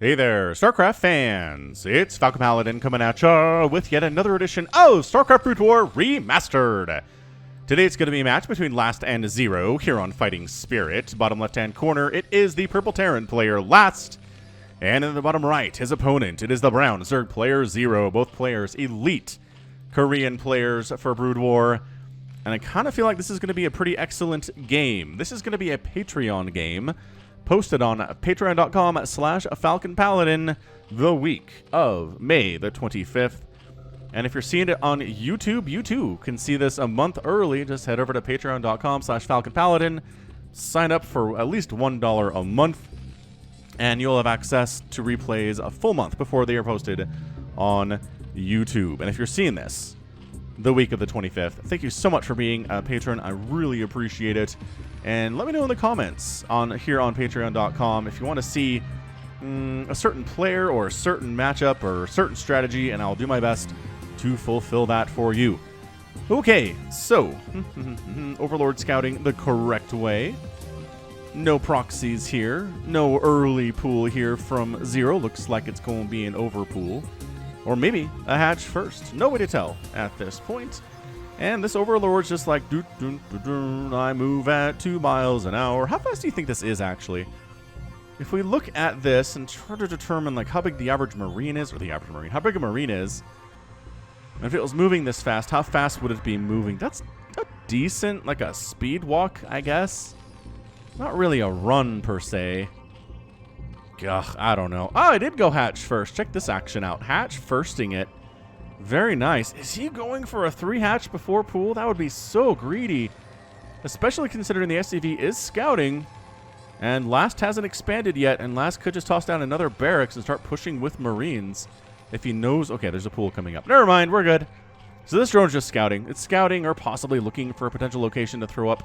Hey there, StarCraft fans! It's Falcon Paladin coming at ya with yet another edition of StarCraft Brood War Remastered! Today it's going to be a match between Last and Zero here on Fighting Spirit. Bottom left-hand corner, it is the Purple Terran player Last. And in the bottom right, his opponent, it is the Brown Zerg player Zero. Both players elite Korean players for Brood War. And I kind of feel like this is going to be a pretty excellent game. This is going to be a Patreon game, posted on patreon.com/FalconPaladin the week of May the 25th. And if you're seeing it on YouTube, you too can see this a month early. Just head over to patreon.com/FalconPaladin, sign up for at least $1 a month, and you'll have access to replays a full month before they are posted on YouTube. And if you're seeing this the week of the 25th, thank you so much for being a patron. I really appreciate it. And let me know in the comments here on patreon.com if you want to see a certain player or a certain matchup or a certain strategy, and I'll do my best to fulfill that for you. Okay, so Overlord scouting the correct way. No proxies here. No early pool here from Zero. Looks like it's going to be an overpool. Or maybe a hatch first. No way to tell at this point. And this Overlord's just like, I move at 2 miles an hour. How fast do you think this is, actually? If we look at this and try to determine like how big the average Marine is, or how big a Marine is, and if it was moving this fast, how fast would it be moving? That's a decent, like a speed walk, I guess. Not really a run, per se. Ugh, I don't know. Oh, I did go hatch first. Check this action out. Hatch firsting it. Very nice. Is he going for a 3 hatch before pool? That would be so greedy. Especially considering the SCV is scouting. And Last hasn't expanded yet. And Last could just toss down another barracks and start pushing with Marines. If he knows... Okay, there's a pool coming up. Never mind, we're good. So this drone's just scouting. It's scouting or possibly looking for a potential location to throw up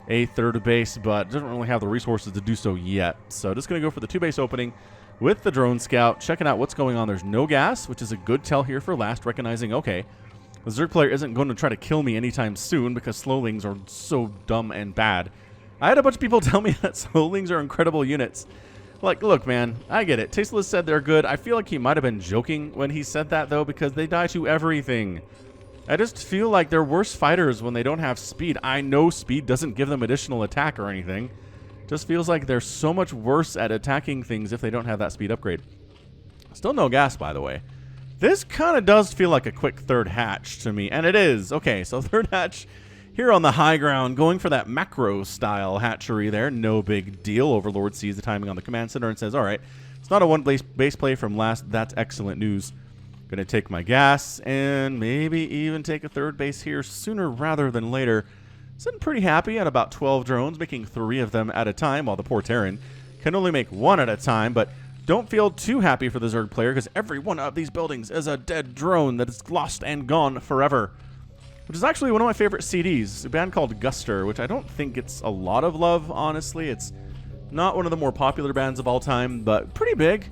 a 3rd base, but doesn't really have the resources to do so yet. So just going to go for the 2-base opening with the drone scout, checking out what's going on. There's no gas, which is a good tell here for Last, recognizing, okay, the Zerg player isn't going to try to kill me anytime soon because slowlings are so dumb and bad. I had a bunch of people tell me that slowlings are incredible units. Like, look, man, I get it. Tasteless said they're good. I feel like he might have been joking when he said that, though, because they die to everything. I just feel like they're worse fighters when they don't have speed. I know speed doesn't give them additional attack or anything. Just feels like they're so much worse at attacking things if they don't have that speed upgrade. Still no gas, by the way. This kind of does feel like a quick 3rd hatch to me, and it is. Okay, so 3rd hatch here on the high ground, going for that macro-style hatchery there. No big deal. Overlord sees the timing on the command center and says, all right, it's not a 1-base play from Last. That's excellent news. Going to take my gas and maybe even take a 3rd base here sooner rather than later. Sitting pretty happy at about 12 drones, making 3 of them at a time, while the poor Terran can only make 1 at a time. But don't feel too happy for the Zerg player, because every one of these buildings is a dead drone that is lost and gone forever. Which is actually one of my favorite CDs, a band called Guster, which I don't think gets a lot of love, honestly. It's not one of the more popular bands of all time, but pretty big.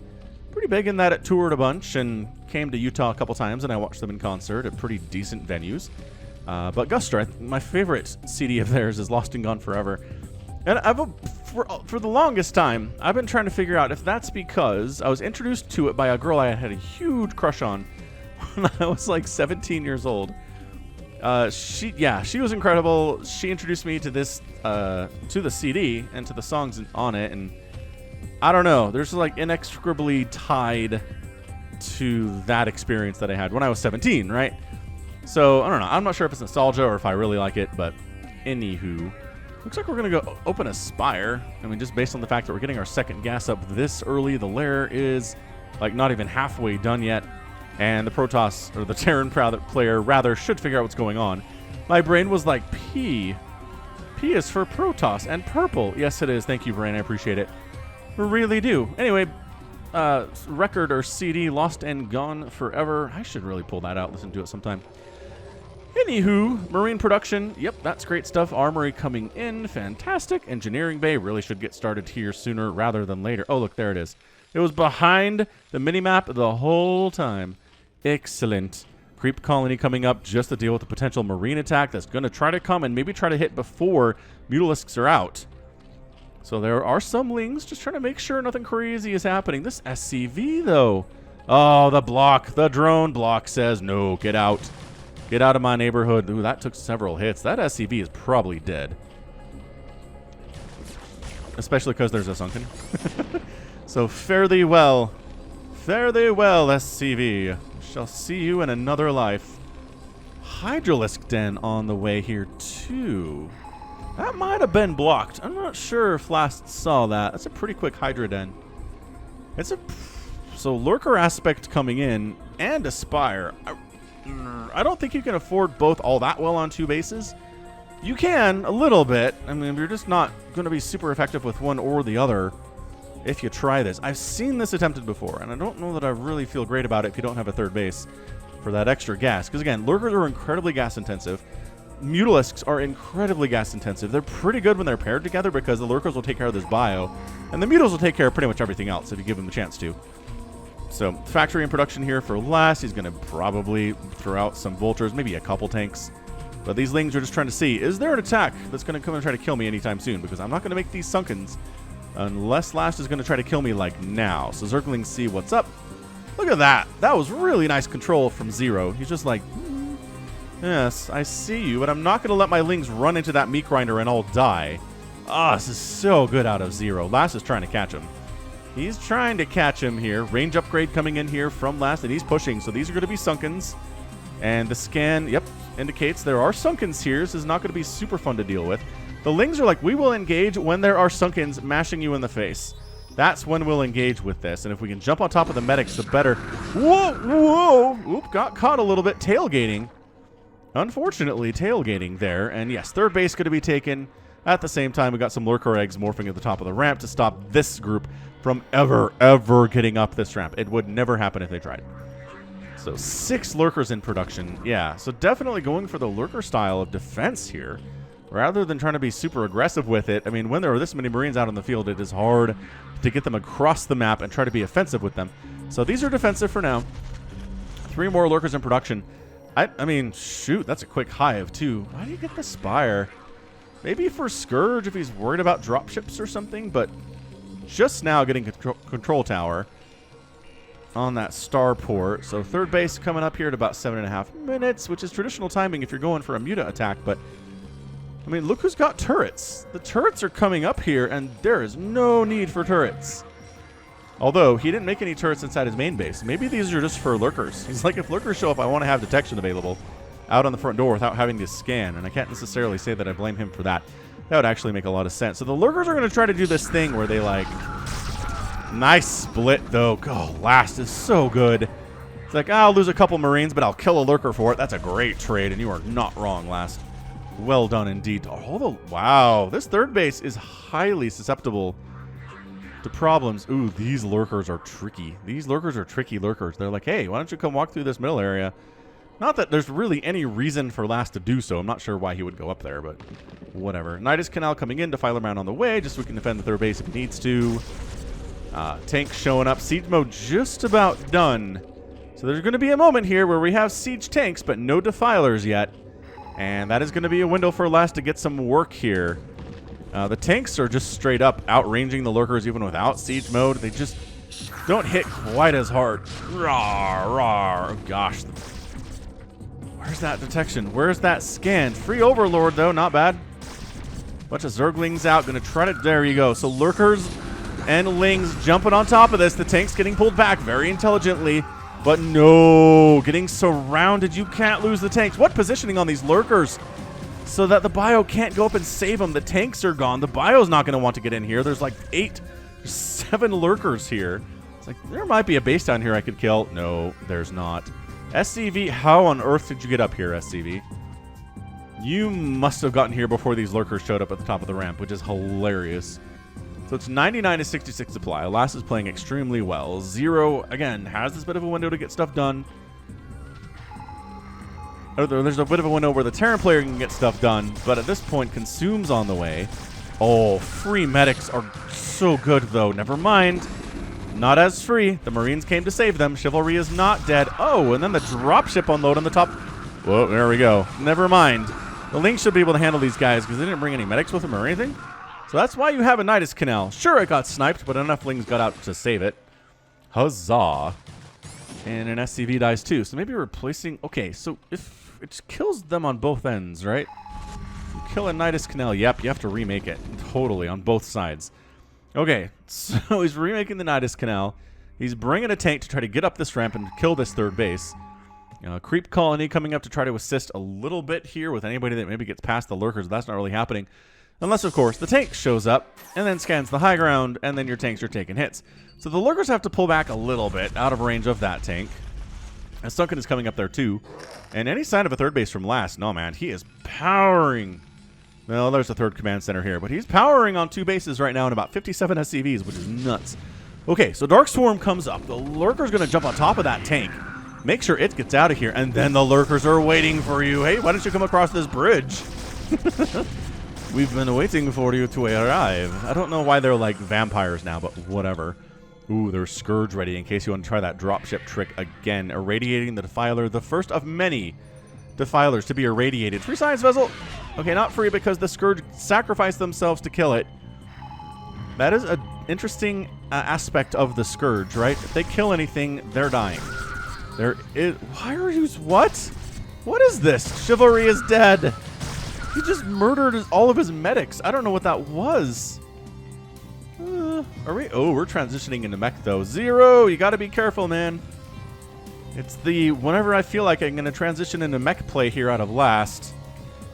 Pretty big in that it toured a bunch and came to Utah a couple times, and I watched them in concert at pretty decent venues. But Guster, my favorite CD of theirs is Lost and Gone Forever. And for the longest time, I've been trying to figure out if that's because I was introduced to it by a girl I had a huge crush on when I was like 17 years old. She was incredible. She introduced me to this, to the CD and to the songs on it, and I don't know. There's like inextricably tied to that experience that I had when I was 17, right? So, I don't know. I'm not sure if it's nostalgia or if I really like it, but anywho. Looks like we're going to go open a Spire. I mean, just based on the fact that we're getting our 2nd gas up this early, the lair is like not even halfway done yet. And the Protoss, or the Terran player, rather, should figure out what's going on. My brain was like, P. P is for Protoss and purple. Yes, it is. Thank you, brain. I appreciate it. Really do. Anyway, record or CD, Lost and Gone Forever. I should really pull that out, listen to it sometime. Anywho, Marine production. Yep, that's great stuff. Armory coming in. Fantastic. Engineering bay really should get started here sooner rather than later. Oh, look, there it is. It was behind the minimap the whole time. Excellent. Creep colony coming up just to deal with the potential Marine attack that's going to try to come and maybe try to hit before Mutalisks are out. So there are some lings just trying to make sure nothing crazy is happening. This SCV, though. Oh, the block. The drone block says, no, get out. Get out of my neighborhood. Ooh, that took several hits. That SCV is probably dead. Especially because there's a sunken. So fare thee well. Fare thee well, SCV. Shall see you in another life. Hydralisk Den on the way here, too. That might have been blocked. I'm not sure if Last saw that. That's a pretty quick Hydra Den. So Lurker Aspect coming in and Aspire. I don't think you can afford both all that well on 2 bases. You can, a little bit. I mean, you're just not going to be super effective with one or the other if you try this. I've seen this attempted before, and I don't know that I really feel great about it if you don't have a third base for that extra gas. Because, again, Lurkers are incredibly gas-intensive. Mutalisks are incredibly gas-intensive. They're pretty good when they're paired together because the Lurkers will take care of this bio, and the Mutals will take care of pretty much everything else if you give them the chance to. So, factory in production here for Last. He's going to probably throw out some Vultures, maybe a couple tanks. But these Lings are just trying to see, is there an attack that's going to come and try to kill me anytime soon? Because I'm not going to make these Sunkens unless Last is going to try to kill me like now. So Zerglings see what's up. Look at that. That was really nice control from Zero. He's just like, yes, I see you, but I'm not going to let my Lings run into that meat grinder and all die. Ah, this is so good out of Zero. Last is trying to catch him. He's trying to catch him here. Range upgrade coming in here from Last, and he's pushing. So these are going to be Sunkens. And the scan, yep, indicates there are Sunkens here. This is not going to be super fun to deal with. The Lings are like, we will engage when there are Sunkens mashing you in the face. That's when we'll engage with this. And if we can jump on top of the medics, the better. Whoa, whoa. Oop, got caught a little bit. Tailgating. Unfortunately, tailgating there. And yes, third base going to be taken. At the same time, we got some Lurker eggs morphing at the top of the ramp to stop this group from ever getting up this ramp. It would never happen if they tried. So 6 Lurkers in production. Yeah, so definitely going for the Lurker style of defense here rather than trying to be super aggressive with it. I mean, when there are this many Marines out on the field, it is hard to get them across the map and try to be offensive with them. So these are defensive for now. 3 more Lurkers in production. I mean, shoot, that's a quick hive, too. Why do you get the Spire? Maybe for Scourge if he's worried about dropships or something, but just now getting control tower on that starport. So third base coming up here at about 7.5 minutes, which is traditional timing if you're going for a muta attack. But, I mean, look who's got turrets. The turrets are coming up here, and there is no need for turrets. Although, he didn't make any turrets inside his main base. Maybe these are just for Lurkers. He's like, if Lurkers show up, I want to have detection available out on the front door without having to scan. And I can't necessarily say that I blame him for that. That would actually make a lot of sense. So the Lurkers are going to try to do this thing where they, like... Nice split, though. Oh, Last is so good. It's like, I'll lose a couple Marines, but I'll kill a Lurker for it. That's a great trade, and you are not wrong, Last. Well done, indeed. Wow, this third base is highly susceptible to problems. Ooh, these Lurkers are tricky. These Lurkers are tricky Lurkers. They're like, hey, why don't you come walk through this middle area? Not that there's really any reason for Last to do so. I'm not sure why he would go up there, but whatever. Nidus Canal coming in to file around on the way, just so we can defend the third base if he needs to. Tank showing up. Siege mode just about done. So there's going to be a moment here where we have siege tanks, but no defilers yet. And that is going to be a window for Last to get some work here. The tanks are just straight up outranging the Lurkers even without siege mode. They just don't hit quite as hard. Rawr, rawr. Oh, gosh. Where's that detection? Where's that scan? Free Overlord, though. Not bad. Bunch of Zerglings out. Going to try to... There you go. So Lurkers and Lings jumping on top of this. The tank's getting pulled back very intelligently. But no, getting surrounded. You can't lose the tanks. What positioning on these Lurkers so that the bio can't go up and save them? The tanks are gone. The bio's not going to want to get in here. There's like 7 Lurkers here. It's like, there might be a base down here I could kill. No, there's not. SCV, how on earth did you get up here, SCV? You must have gotten here before these Lurkers showed up at the top of the ramp, which is hilarious. So it's 99 to 66 supply. Last is playing extremely well. Zero, again, has this bit of a window to get stuff done. There's a bit of a window where the Terran player can get stuff done, but at this point, Consume's on the way. Oh, free medics are so good, though. Never mind. Not as free. The Marines came to save them. Chivalry is not dead. Oh, and then the dropship unload on the top. Whoa, there we go. Never mind. The Lynx should be able to handle these guys because they didn't bring any medics with them or anything. So that's why you have a Nidus Canal. Sure, it got sniped, but enough lings got out to save it. Huzzah. And an SCV dies too. So maybe replacing... Okay, so if it kills them on both ends, right? You kill a Nidus Canal. Yep, you have to remake it. Totally, on both sides. Okay, so he's remaking the Nidus Canal. He's bringing a tank to try to get up this ramp and kill this third base. Creep colony coming up to try to assist a little bit here with anybody that maybe gets past the lurkers. That's not really happening. Unless, of course, the tank shows up and then scans the high ground, and then your tanks are taking hits. So the lurkers have to pull back a little bit out of range of that tank. And Sunken is coming up there too. And any sign of a third base from Last? No, man. He is powering. Well, there's a third command center here. But he's powering on 2 bases right now and about 57 SCVs, which is nuts. Okay, so Dark Swarm comes up. The lurker's going to jump on top of that tank. Make sure it gets out of here. And then the lurkers are waiting for you. Hey, why don't you come across this bridge? We've been waiting for you to arrive. I don't know why they're like vampires now, but whatever. Ooh, there's Scourge ready in case you want to try that dropship trick again. Irradiating the Defiler, the first of many Defilers to be irradiated. Free science vessel. Okay, not free because the Scourge sacrificed themselves to kill it. That is an interesting aspect of the Scourge, right? If they kill anything, they're dying. There is... Why are you... What? What is this? Chivalry is dead. He just murdered all of his medics. I don't know what that was. Are we... Oh, we're transitioning into mech, though. Zero! You gotta be careful, man. It's the... Whenever I feel like I'm gonna transition into mech play here out of Last.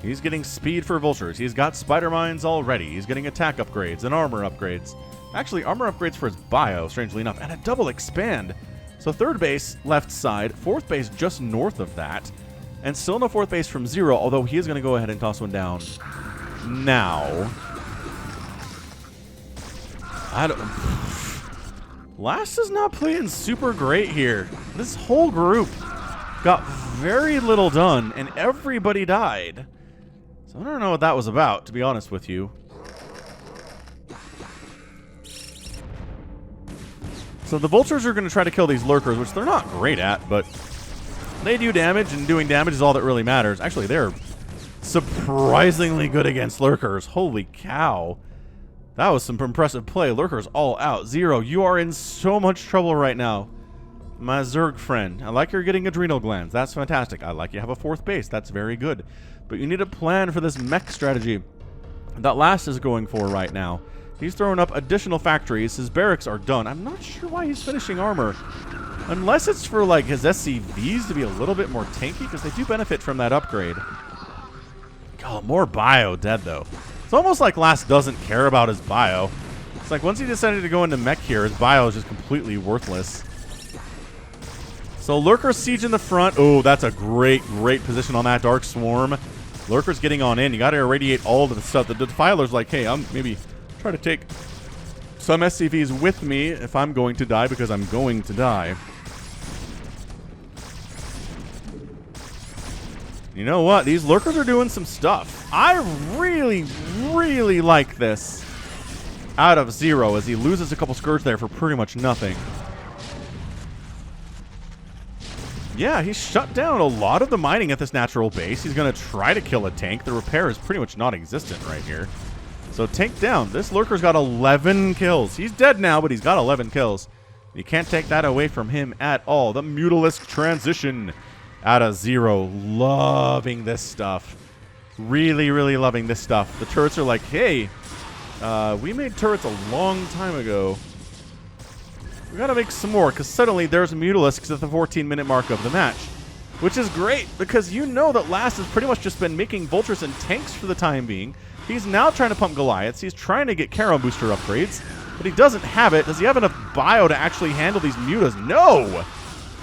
He's getting speed for vultures. He's got spider mines already. He's getting attack upgrades and armor upgrades. Actually, armor upgrades for his bio, strangely enough. And a double expand. So third base, left side. Fourth base, just north of that. And still no fourth base from Zero, although he is going to go ahead and toss one down now. I don't... Last is not playing super great here. This whole group got very little done, and everybody died. So I don't know what that was about, to be honest with you. So the vultures are going to try to kill these lurkers, which they're not great at, but... They do damage, and doing damage is all that really matters. Actually, they're surprisingly good against lurkers. Holy cow. That was some impressive play. Lurkers all out. Zero, you are in so much trouble right now. My Zerg friend. I like you're getting adrenal glands. That's fantastic. I like you have a fourth base. That's very good. But you need a plan for this mech strategy that Last is going for right now. He's throwing up additional factories. His barracks are done. I'm not sure why he's finishing armor. Unless it's for, like, his SCVs to be a little bit more tanky, because they do benefit from that upgrade. Oh, more bio dead, though. It's almost like Last doesn't care about his bio. It's like once he decided to go into mech here, his bio is just completely worthless. So Lurker Siege in the front. Oh, that's a great, great position on that Dark Swarm. Lurker's getting on in. You got to irradiate all of the stuff. The Defiler's like, hey, I'm maybe try to take some SCVs with me if I'm going to die, because I'm going to die. You know what? These lurkers are doing some stuff. I really, really like this out of Zero, as he loses a couple Scourge there for pretty much nothing. Yeah, he's shut down a lot of the mining at this natural base. He's going to try to kill a tank. The repair is pretty much non-existent right here. So tank down. This lurker's got 11 kills. He's dead now, but he's got 11 kills. You can't take that away from him at all. The Mutalisk transition out of Zero. Loving this stuff. Really, really loving this stuff. The turrets are like, hey, we made turrets a long time ago. We gotta make some more, because suddenly there's Mutalisks at the 14-minute mark of the match. Which is great, because you know that Last has pretty much just been making vultures and tanks for the time being. He's now trying to pump Goliaths. He's trying to get Caro booster upgrades, but he doesn't have it. Does he have enough bio to actually handle these mutas? No!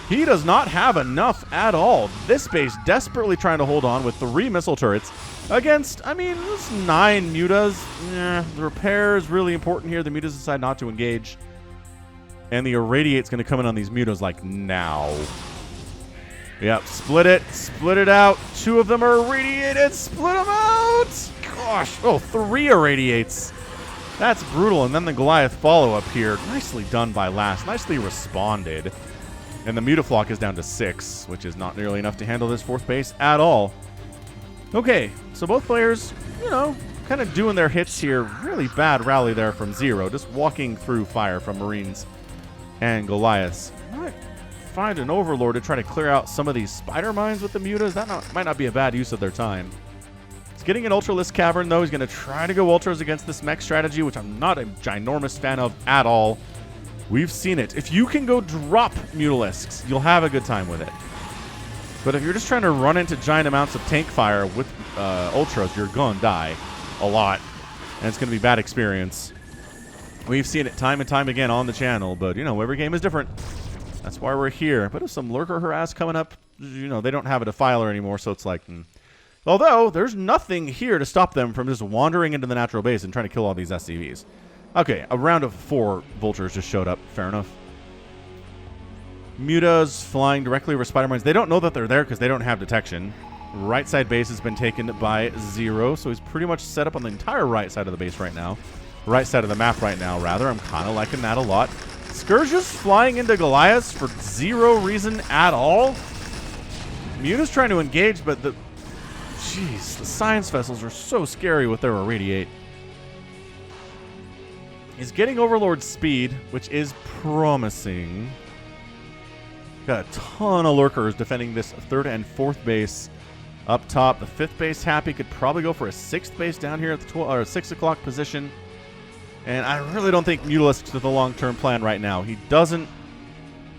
He does not have enough at all. This base desperately trying to hold on with 3 missile turrets against, I mean, it's 9 mutas. The repair is really important here. The mutas decide not to engage. And the irradiate's going to come in on these mutas like now. Yep, split it out. 2 of them are irradiated. Split them out. Gosh, oh, 3 irradiates. That's brutal. And then the Goliath follow-up here. Nicely done by Last. Nicely responded. And the Mutaflock is down to 6, which is not nearly enough to handle this 4th base at all. Okay, so both players, you know, kind of doing their hits here. Really bad rally there from Zero, just walking through fire from Marines and Goliaths. Might find an Overlord to try to clear out some of these spider mines with the mutas. That might not be a bad use of their time. He's getting an Ultralisk Cavern, though. He's going to try to go Ultras against this mech strategy, which I'm not a ginormous fan of at all. We've seen it. If you can go drop Mutalisks, you'll have a good time with it. But if you're just trying to run into giant amounts of tank fire with Ultras, you're going to die a lot. And it's going to be a bad experience. We've seen it time and time again on the channel, but, you know, every game is different. That's why we're here. But if some Lurker harass coming up, you know, they don't have a Defiler anymore, so it's like... Although, there's nothing here to stop them from just wandering into the natural base and trying to kill all these SCVs. Okay, a round of 4 Vultures just showed up. Fair enough. Mutas flying directly over spider mines. They don't know that they're there because they don't have detection. Right side base has been taken by Zero, so he's pretty much set up on the entire right side of the base right now. Right side of the map right now, rather. I'm kind of liking that a lot. Scourge just flying into Goliaths for 0 reason at all. Muta's trying to engage, but the... Jeez, the Science Vessels are so scary with their Irradiate. He's getting Overlord speed, which is promising. Got a ton of Lurkers defending this 3rd and 4th base up top. The 5th base happy. Could probably go for a 6th base down here at the 6 o'clock position. And I really don't think Mutalisks is the long-term plan right now. He doesn't...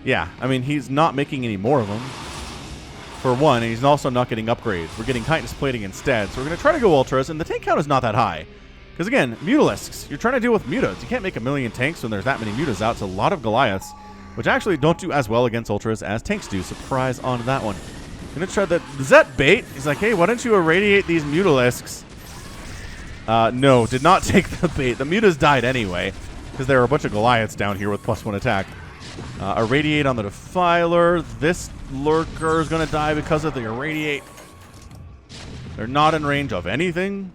Yeah, I mean, he's not making any more of them. For one, and he's also not getting upgrades. We're getting Titanus plating instead. So we're going to try to go Ultras, and the tank count is not that high. Because again, Mutalisks, you're trying to deal with mutas. You can't make a million tanks when there's that many mutas out. It's a lot of Goliaths, which actually don't do as well against Ultras as tanks do. Surprise on that one. Gonna try that. Is that bait? He's like, hey, why don't you irradiate these Mutalisks? No, did not take the bait. The mutas died anyway, because there are a bunch of Goliaths down here with +1 attack. Irradiate on the Defiler. This Lurker is going to die because of the Irradiate. They're not in range of anything.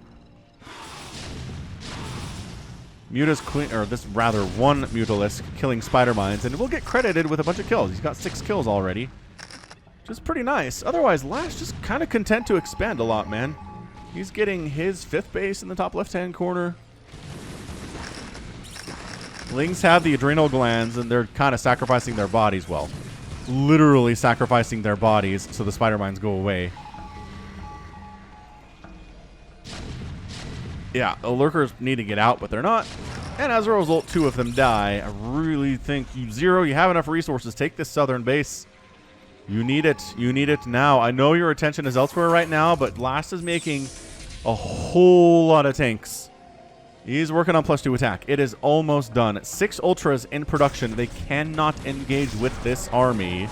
Muta's clean, or this rather one Mutalisk killing spider mines, and will get credited with a bunch of kills. He's got 6 kills already, which is pretty nice. Otherwise, Lash just kind of content to expand a lot, man. He's getting his 5th base in the top left-hand corner. Lings have the adrenal glands, and they're kind of sacrificing their bodies. Well, literally sacrificing their bodies so the spider mines go away. Yeah, the Lurkers need to get out, but they're not. And as a result, 2 of them die. I really think Zero, you have enough resources. Take this southern base. You need it. You need it now. I know your attention is elsewhere right now, but Last is making a whole lot of tanks. He's working on +2 attack. It is almost done. 6 Ultras in production. They cannot engage with this army.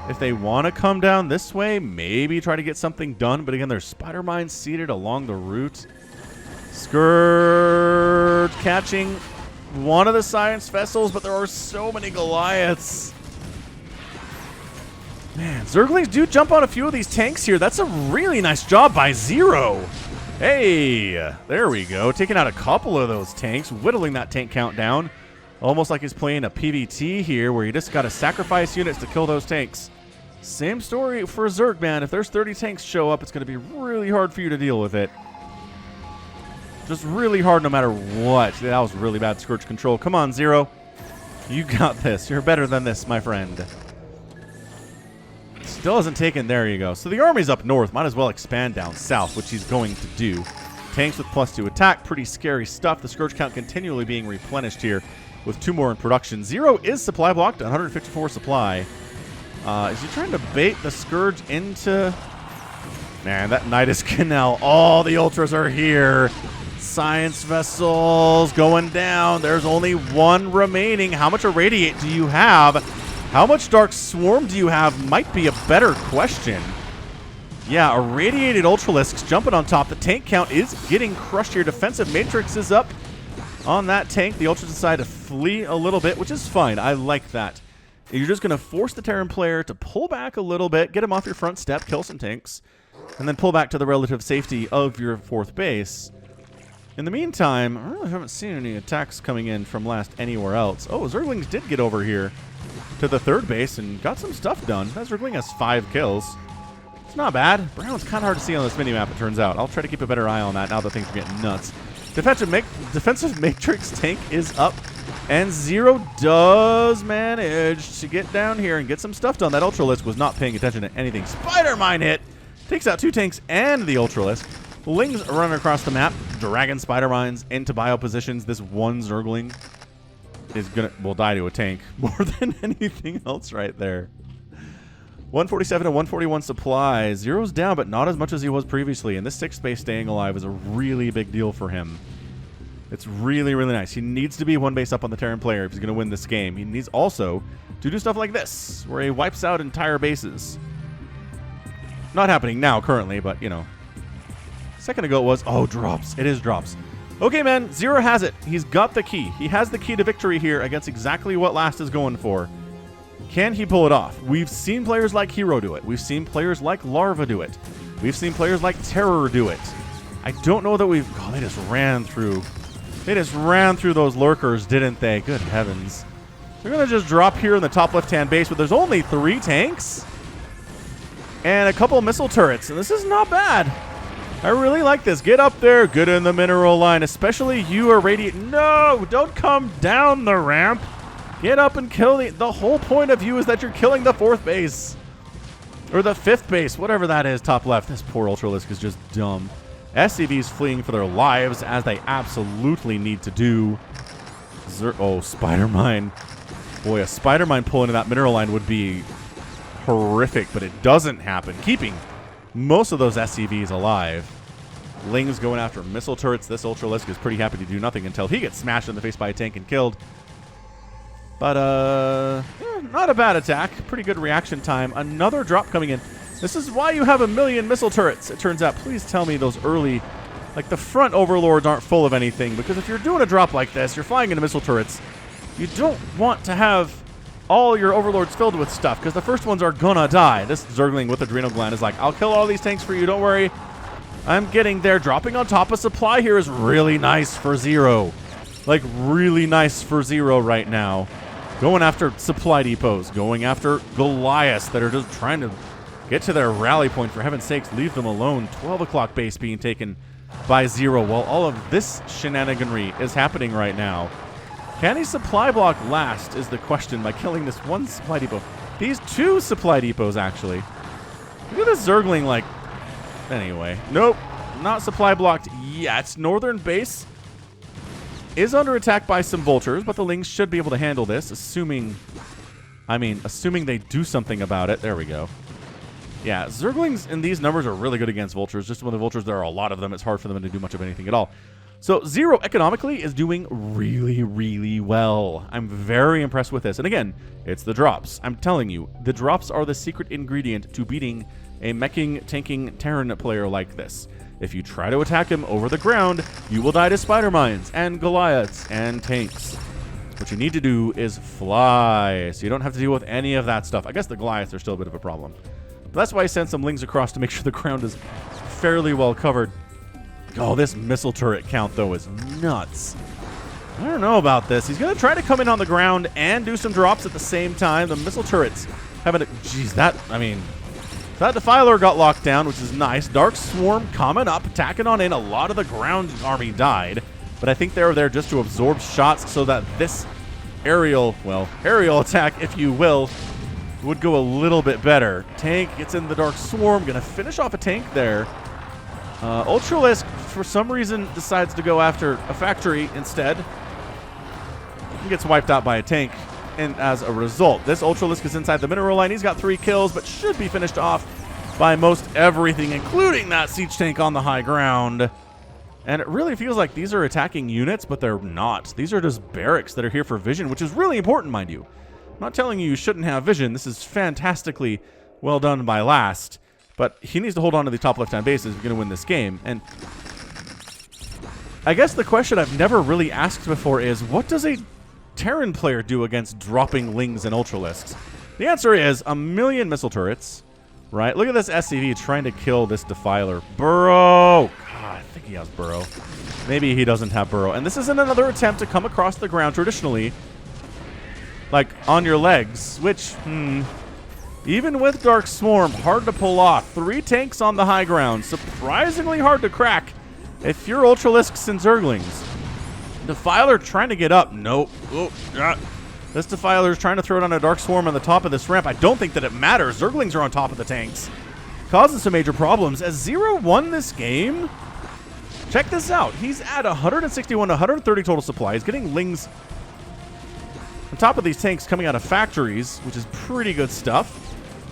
If they want to come down this way, maybe try to get something done. But again, there's spider mines seated along the route. Scourge catching one of the Science Vessels, but there are so many Goliaths. Man, Zerglings do jump on a few of these tanks here. That's a really nice job by Zero. Hey, there we go. Taking out a couple of those tanks, whittling that tank count down. Almost like he's playing a PvT here, where you just got to sacrifice units to kill those tanks. Same story for Zerg, man. If there's 30 tanks show up, it's going to be really hard for you to deal with it. Just really hard no matter what. That was really bad Scourge control. Come on, Zero. You got this. You're better than this, my friend. Still hasn't taken. There you go. So the army's up north. Might as well expand down south, which he's going to do. Tanks with +2 attack. Pretty scary stuff. The Scourge count continually being replenished here with 2 more in production. Zero is supply blocked. 154 supply. Is he trying to bait the Scourge into... Man, that Nidus Canal. All the Ultras are here. Science Vessels going down. There's only 1 remaining. How much Irradiate do you have? How much Dark Swarm do you have might be a better question. Yeah, Irradiated Ultralisks jumping on top. The tank count is getting crushed here. Defensive Matrix is up on that tank. The Ultras decide to flee a little bit, which is fine. I like that. You're just going to force the Terran player to pull back a little bit, get him off your front step, kill some tanks, and then pull back to the relative safety of your 4th base. In the meantime, I really haven't seen any attacks coming in from Last anywhere else. Oh, Zerglings did get over here to the 3rd base and got some stuff done. That Zergling has 5 kills. It's not bad. Brown's kind of hard to see on this minimap, it turns out. I'll try to keep a better eye on that now that things are getting nuts. Defensive Matrix tank is up, and Zero does manage to get down here and get some stuff done. That Ultralisk was not paying attention to anything. Spider-Mine hit! Takes out 2 tanks and the Ultralisk. Lings running across the map. Dragon Spider-Mines into bio positions. This one Zergling will die to a tank more than anything else right there. 147 and 141 supply. Zero's down, but not as much as he was previously. And this 6th base staying alive is a really big deal for him. It's really, really nice. He needs to be 1 base up on the Terran player if he's going to win this game. He needs also to do stuff like this, where he wipes out entire bases. Not happening now, currently, but, you know. A second ago it was, oh, drops. It is drops. Okay, man, Zero has it. He's got the key. He has the key to victory here against exactly what Last is going for. Can he pull it off? We've seen players like Hero do it. We've seen players like Larva do it. We've seen players like Terror do it. I don't know that we've... Oh, they just ran through... They just ran through those lurkers, didn't they? Good heavens. They're going to just drop here in the top left-hand base, but there's only 3 tanks and a couple missile turrets, and this is not bad. I really like this. Get up there. Good in the mineral line, especially you are radiant. No, don't come down the ramp. Get up and kill the whole point of you is that you're killing the 4th base. Or the 5th base, whatever that is, top left. This poor Ultralisk is just dumb. SCVs fleeing for their lives, as they absolutely need to do. Oh, Spider-Mine. Boy, a Spider-Mine pull into that mineral line would be horrific, but it doesn't happen. Keeping most of those SCVs alive. Ling's going after missile turrets. This Ultralisk is pretty happy to do nothing until he gets smashed in the face by a tank and killed. But, not a bad attack. Pretty good reaction time. Another drop coming in. This is why you have a million missile turrets, it turns out. Please tell me those early, like the front overlords aren't full of anything, because if you're doing a drop like this, you're flying into missile turrets, you don't want to have all your overlords filled with stuff, because the first ones are gonna die. This Zergling with Adrenal Gland is like, I'll kill all these tanks for you, don't worry. I'm getting there. Dropping on top of supply here is really nice for Zero. Like, really nice for Zero right now. Going after supply depots, going after Goliaths that are just trying to get to their rally point. For heaven's sakes, leave them alone. 12 o'clock base being taken by Zero while all of this shenaniganry is happening right now. Can he supply block Last is the question by killing this 1 supply depot. These 2 supply depots, actually. Look at this Zergling, like... Anyway. Nope. Not supply blocked yet. Northern base is under attack by some vultures, but the Lings should be able to handle this, assuming they do something about it. There we go. Yeah, Zerglings in these numbers are really good against vultures. Just when the vultures, there are a lot of them, it's hard for them to do much of anything at all. So Zero economically is doing really, really well. I'm very impressed with this. And again, it's the drops. I'm telling you, the drops are the secret ingredient to beating a meching, tanking Terran player like this. If you try to attack him over the ground, you will die to Spider Mines and Goliaths and tanks. What you need to do is fly, so you don't have to deal with any of that stuff. I guess the Goliaths are still a bit of a problem. But that's why I sent some Lings across to make sure the ground is fairly well covered. Oh, this missile turret count, though, is nuts. I don't know about this. He's going to try to come in on the ground and do some drops at the same time. The missile turrets having a... Jeez, that Defiler got locked down, which is nice. Dark Swarm coming up, attacking on in. A lot of the ground army died, but I think they were there just to absorb shots so that this aerial attack, if you will, would go a little bit better. Tank gets in the Dark Swarm, going to finish off a tank there. Ultralisk, for some reason, decides to go after a factory instead. He gets wiped out by a tank. And as a result, this Ultralisk is inside the mineral line. He's got 3 kills, but should be finished off by most everything, including that siege tank on the high ground. And it really feels like these are attacking units, but they're not. These are just barracks that are here for vision, which is really important, mind you. I'm not telling you shouldn't have vision. This is fantastically well done by Last. But he needs to hold on to the top left-hand base if he's going to win this game. And I guess the question I've never really asked before is, what does a Terran player do against dropping Lings and Ultralisks? The answer is a million missile turrets, right? Look at this SCV trying to kill this Defiler. Burrow! God, I think he has Burrow. Maybe he doesn't have Burrow. And this isn't another attempt to come across the ground traditionally, like on your legs, which, Even with Dark Swarm, hard to pull off. 3 tanks on the high ground. Surprisingly hard to crack if you're Ultralisks and Zerglings. Defiler trying to get up. Nope. Oh, yeah. This Defiler is trying to throw down a Dark Swarm on the top of this ramp. I don't think that it matters. Zerglings are on top of the tanks. Causing some major problems. As Zero won this game, check this out. He's at 161 to 130 total supply. He's getting Lings on top of these tanks coming out of factories, which is pretty good stuff.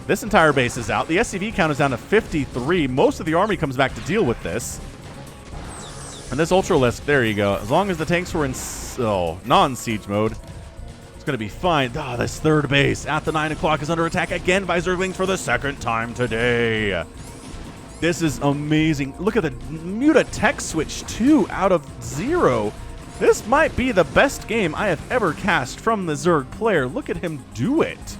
This entire base is out. The SCV count is down to 53. Most of the army comes back to deal with this. And this Ultralisk, there you go. As long as the tanks were in non-siege mode, it's going to be fine. Ah, this third base at the 9 o'clock is under attack again by Zerglings for the second time today. This is amazing. Look at the Muta tech switch, too, out of Zero. This might be the best game I have ever cast from the Zerg player. Look at him do it.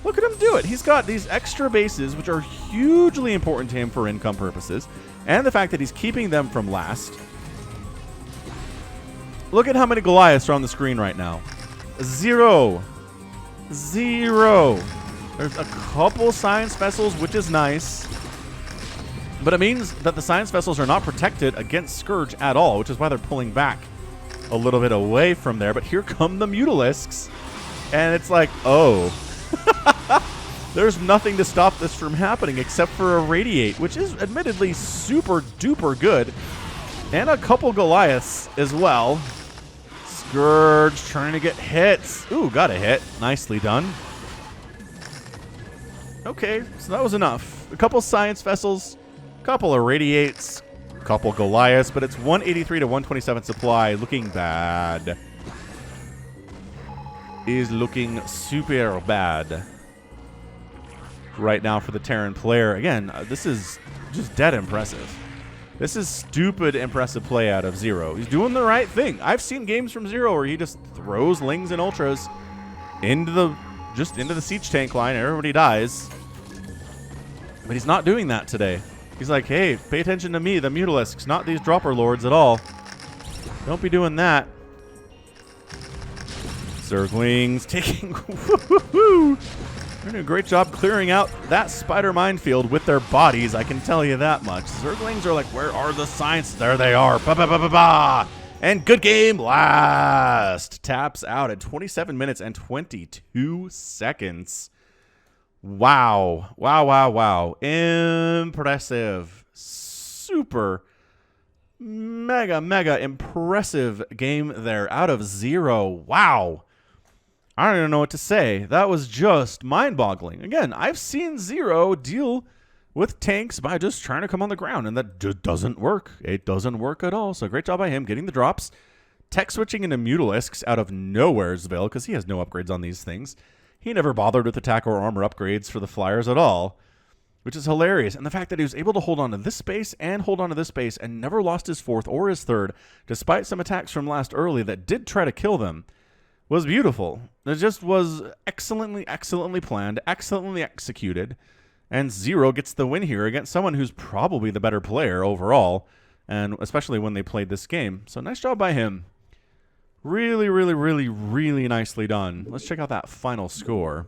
Look at him do it. He's got these extra bases, which are hugely important to him for income purposes, and the fact that he's keeping them from last. Look at how many Goliaths are on the screen right now. 0. 0. There's a couple science vessels, which is nice. But it means that the science vessels are not protected against Scourge at all, which is why they're pulling back a little bit away from there. But here come the Mutalisks. And it's like, oh. There's nothing to stop this from happening except for a Radiate, which is admittedly super duper good. And a couple Goliaths as well. Scourge trying to get hits. Ooh, got a hit. Nicely done. Okay, so that was enough. A couple science vessels, a couple of Radiates, a couple Goliaths, but it's 183 to 127 supply. Looking bad. Is looking super bad right now for the Terran player. Again, this is just dead impressive. This is stupid impressive play out of Zero. He's doing the right thing. I've seen games from Zero where he just throws Lings and Ultras into the siege tank line and everybody dies. But he's not doing that today. He's like, hey, pay attention to me, the Mutalisks, not these Dropper Lords at all. Don't be doing that. Zerglings taking they're doing a great job clearing out that spider minefield with their bodies, I can tell you that much. Zerglings are like, where are the science? There they are. Ba ba ba ba ba. And good game last. Taps out at 27 minutes and 22 seconds. Wow. Wow, wow, wow. Impressive. Super mega impressive game there out of Zero. Wow. I don't even know what to say. That was just mind-boggling. Again, I've seen Zero deal with tanks by just trying to come on the ground, and that just doesn't work. It doesn't work at all. So great job by him getting the drops. Tech switching into Mutalisks out of nowheresville because he has no upgrades on these things. He never bothered with attack or armor upgrades for the Flyers at all, which is hilarious. And the fact that he was able to hold on to this space and hold on to this space and never lost his fourth or his third, despite some attacks from last early that did try to kill them, was beautiful. It just was excellently planned, excellently executed, and Zero gets the win here against someone who's probably the better player overall, and especially when they played this game. So nice job by him. Really nicely done. Let's check out that final score.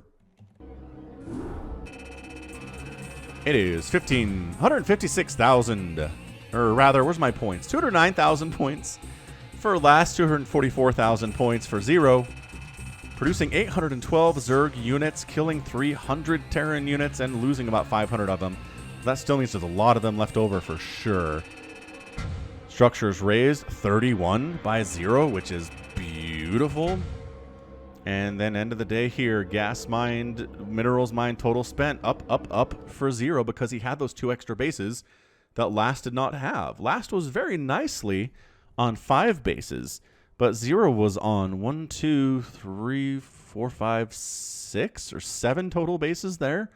It is 156,000, or rather, where's my points? 209,000 points for last, 244,000 points for Zero, producing 812 Zerg units, killing 300 Terran units, and losing about 500 of them. That still means there's a lot of them left over for sure. Structures raised 31 by Zero, which is beautiful. And then end of the day here, gas mined, minerals mined, total spent, up for Zero because he had those 2 extra bases that Last did not have. Last was very nicely on 5 bases, but Zero was on 1, 2, 3, 4, 5, 6 or 7 total bases there.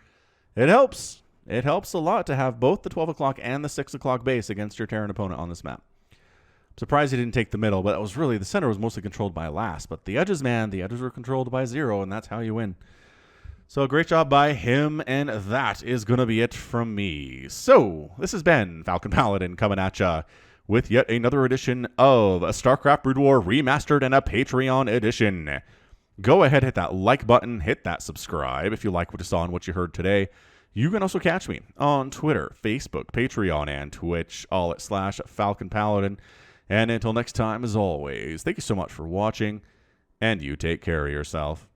It helps. It helps a lot to have both the 12 o'clock and the 6 o'clock base against your Terran opponent on this map. I'm surprised he didn't take the middle, but it was really, the center was mostly controlled by Last. But the edges, man, the edges were controlled by Zero, and that's how you win. So great job by him, and that is going to be it from me. So this has been Falcon Paladin coming at ya with yet another edition of a StarCraft Brood War Remastered and a Patreon edition. Go ahead, hit that like button, hit that subscribe if you like what you saw and what you heard today. You can also catch me on Twitter, Facebook, Patreon, and Twitch, all at /Falcon Paladin. And until next time, as always, thank you so much for watching, and you take care of yourself.